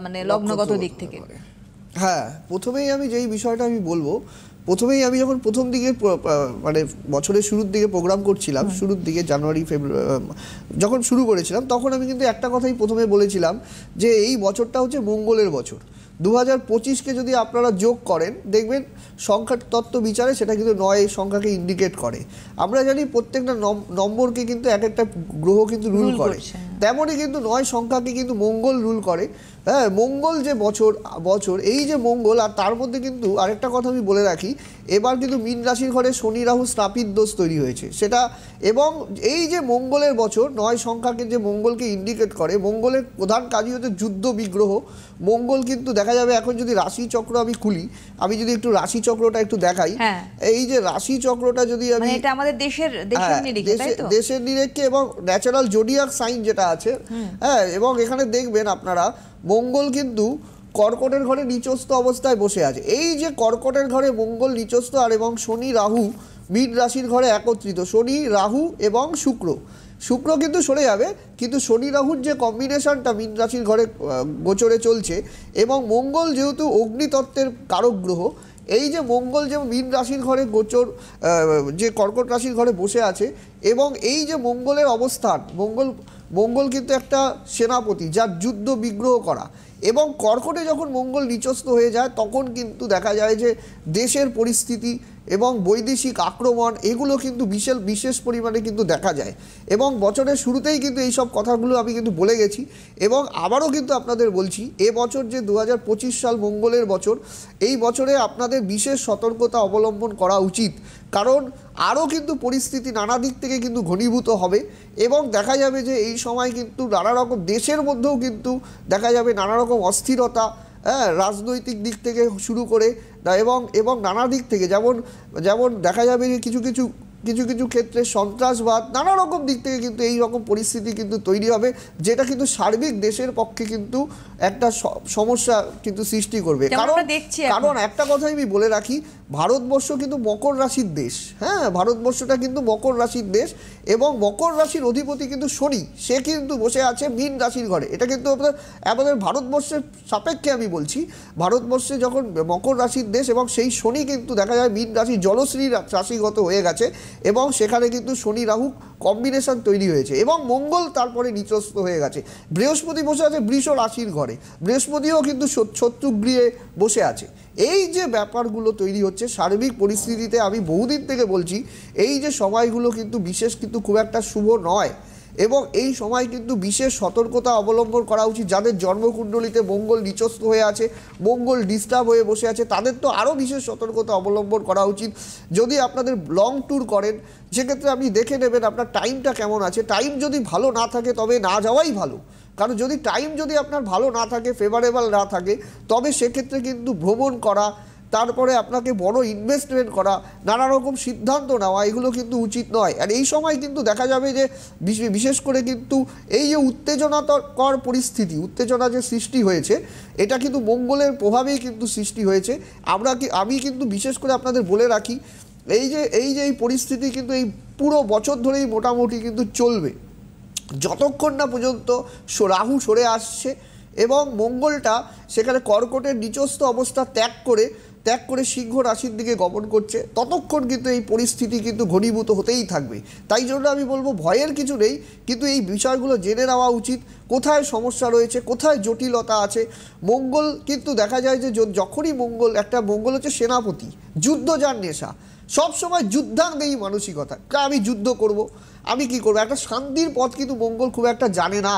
মানে লগ্নগত দিক থেকে? হ্যাঁ, প্রথমেই আমি যেই বিষয়টা আমি বলবো, প্রথমেই আমি যখন প্রথম দিকে মানে বছরের শুরুর দিকে প্রোগ্রাম করছিলাম, শুরুর দিকে জানুয়ারি ফেব্রুয়ারি যখন শুরু করেছিলাম, তখন আমি কিন্তু একটা কথাই প্রথমে বলেছিলাম যে এই বছরটা হচ্ছে মঙ্গলের বছর। 2025কে যদি আপনারা যোগ করেন দেখবেন সংখ্যার তত্ত্ব বিচারে সেটা কিন্তু 9 সংখ্যাকে ইন্ডিকেট করে। আমরা জানি প্রত্যেকটা নম্বরকে কিন্তু এক একটা গ্রহ কিন্তু রুল করে, তেমনই কিন্তু 9 সংখ্যাকে কিন্তু মঙ্গল রুল করে। হ্যাঁ, মঙ্গল যে বছর এই যে মঙ্গল, আর তার মধ্যে কিন্তু আরেকটা কথা আমি বলে রাখি, এবার কিন্তু মীন রাশির ঘরে শনি রাহু স্নাপিত দোষ তৈরি হয়েছে সেটা। এবং এই যে মঙ্গলের বছর 9 সংখ্যাকে যে মঙ্গলকে ইন্ডিকেট করে, মঙ্গলের প্রধান কাজই হচ্ছে যুদ্ধ বিগ্রহ। মঙ্গল কিন্তু দেখা যাবে, এখন যদি রাশি চক্র আমি খুলি, আমি যদি একটু রাশি চক্রটা একটু দেখাই, এই যে রাশি চক্রটা যদি আমি, এটা আমাদের দেশের নিরিখে এবং ন্যাচারাল জোডিয়াক সাইন যেটা আছে, হ্যাঁ, এবং এখানে দেখবেন আপনারা মঙ্গল কিন্তু কর্কটের ঘরে নিচস্থ অবস্থায় বসে আছে। এই যে কর্কটের ঘরে মঙ্গল নিচস্থ, আর এবং শনি রাহু মীন রাশির ঘরে একত্রিত, শনি রাহু এবং শুক্র কিন্তু সরে যাবে, কিন্তু শনি রাহুর যে কম্বিনেশনটা মীন রাশির ঘরে গোচরে চলছে, এবং মঙ্গল যেহেতু অগ্নিতত্ত্বের কারক গ্রহ, এই যে মঙ্গল যে মীন রাশির ঘরে গোচর, যে কর্কট রাশির ঘরে বসে আছে, এবং এই যে মঙ্গলের অবস্থান, মঙ্গল কিন্তু একটা সেনাপতি যার যুদ্ধ বিগ্রহ করা, এবং কর্কটে যখন মঙ্গল নিচস্থ হয়ে যায় তখন কিন্তু দেখা যায় যে দেশের পরিস্থিতি এবং বৈদেশিক আক্রমণ এগুলো কিন্তু বিশেষ পরিমাণে কিন্তু দেখা যায়। এবং বছরের শুরুতেই কিন্তু এই সব কথাগুলো আমি কিন্তু বলে গেছি, এবং আবারও কিন্তু আপনাদের বলছি, এবছর যে 2025 সাল মঙ্গলের বছর, এই বছরে আপনাদের বিশেষ সতর্কতা অবলম্বন করা উচিত, কারণ আরও কিন্তু পরিস্থিতি নানা দিক থেকে কিন্তু ঘনীভূত হবে, এবং দেখা যাবে যে এই সময় কিন্তু নানা রকম দেশের মধ্যেও কিন্তু দেখা যাবে নানা রকম অস্থিরতা, হ্যাঁ, রাজনৈতিক দিক থেকে শুরু করে এবং নানা দিক থেকে, যেমন দেখা যাবে যে কিছু ক্ষেত্রে সন্ত্রাসবাদ, নানা রকম দিক থেকে কিন্তু এই রকম পরিস্থিতি কিন্তু তৈরি হবে, যেটা কিন্তু সার্বিক দেশের পক্ষে কিন্তু একটা সমস্যা কিন্তু সৃষ্টি করবে। কারণ একটা কথাই আমি বলে রাখি, ভারতবর্ষ কিন্তু মকর রাশির দেশ। হ্যাঁ, ভারতবর্ষটা কিন্তু মকর রাশির দেশ, এবং মকর রাশির অধিপতি কিন্তু শনি, সে কিন্তু বসে আছে মীন রাশির ঘরে। এটা কিন্তু আমাদের ভারতবর্ষের সাপেক্ষে আমি বলছি, ভারতবর্ষে যখন মকর রাশির দেশ, এবং সেই শনি কিন্তু দেখা যায় মীন রাশি জলশ্রী রাশিগত হয়ে গেছে, এবং সেখানে কিন্তু শনি রাহু কম্বিনেশন তৈরি হয়েছে, এবং মঙ্গল তারপরে নিচস্থ হয়ে গেছে। বৃহস্পতি বসে আছে বৃষ রাশির ঘরে, বৃহস্পতিও কিন্তু শত্রুগৃহে বসে আছে। এই যে ব্যাপারগুলো তৈরি হচ্ছে সার্বিক পরিস্থিতিতে, আমি বহুদিন থেকে বলছি এই যে সময়গুলো কিন্তু খুব একটা শুভ নয়, এবং এই সময় কিন্তু বিশেষ সতর্কতা অবলম্বন করা উচিত। যাদের জন্মকুণ্ডলিতে মঙ্গল নিচস্থ হয়ে আছে, মঙ্গল ডিস্টার্ব হয়ে বসে আছে, তাদের তো আরও বিশেষ সতর্কতা অবলম্বন করা উচিত। যদি আপনাদের লং ট্যুর করেন, সেক্ষেত্রে আপনি দেখে নেবেন আপনার টাইমটা কেমন আছে। টাইম যদি ভালো না থাকে তবে না যাওয়াই ভালো, কারণ টাইম যদি আপনার ভালো না থাকে, ফেভারেবল না থাকে, তবে সেক্ষেত্রে কিন্তু ভ্রমণ করা, তারপরে আপনাকে বড় ইনভেস্টমেন্ট করা, নানা রকম সিদ্ধান্ত নেওয়া, এগুলো কিন্তু উচিত নয়। আর এই সময় কিন্তু দেখা যাবে যে বিশেষ করে কিন্তু এই যে উত্তেজনাকর পরিস্থিতি, উত্তেজনা যে সৃষ্টি হয়েছে, এটা কিন্তু মঙ্গলের প্রভাবেই কিন্তু সৃষ্টি হয়েছে। আমি কিন্তু বিশেষ করে আপনাদের বলে রাখি, এই যে পরিস্থিতি কিন্তু এই পুরো বছর ধরেই মোটামুটি কিন্তু চলবে, যতক্ষণ না পর্যন্ত রাহু সরে আসছে এবং মঙ্গলটা সেখানে কর্কটের নিচস্থ অবস্থা ত্যাগ করে সিংহ রাশির দিকে গমন করছে, ততক্ষণ কিন্তু এই পরিস্থিতি কিন্তু ঘনীভূত হতেই থাকবে। তাই জন্য আমি বলবো ভয়ের কিছু নেই, কিন্তু এই বিষয়গুলো জেনে নেওয়া উচিত, কোথায় সমস্যা রয়েছে, কোথায় জটিলতা আছে। মঙ্গল কিন্তু দেখা যায় যে যখনই মঙ্গল হচ্ছে সেনাপতি, যুদ্ধ যার নেশা, সবসময় যুদ্ধাঙ্গেই মানসিকতা, আমি যুদ্ধ করব, আমি কি করবো, একটা শান্তির পথ কিন্তু মঙ্গল খুব একটা জানে না।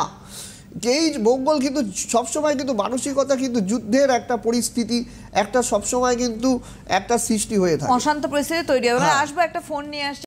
এই মঙ্গল কিন্তু সবসময় কিন্তু মানসিকতা কিন্তু যুদ্ধের একটা পরিস্থিতি, একটা সবসময় কিন্তু একটা সৃষ্টি হয়ে থাকে, অশান্ত পরিস্থিতি তৈরি হবে। আসবো, একটা ফোন নিয়ে আসছে।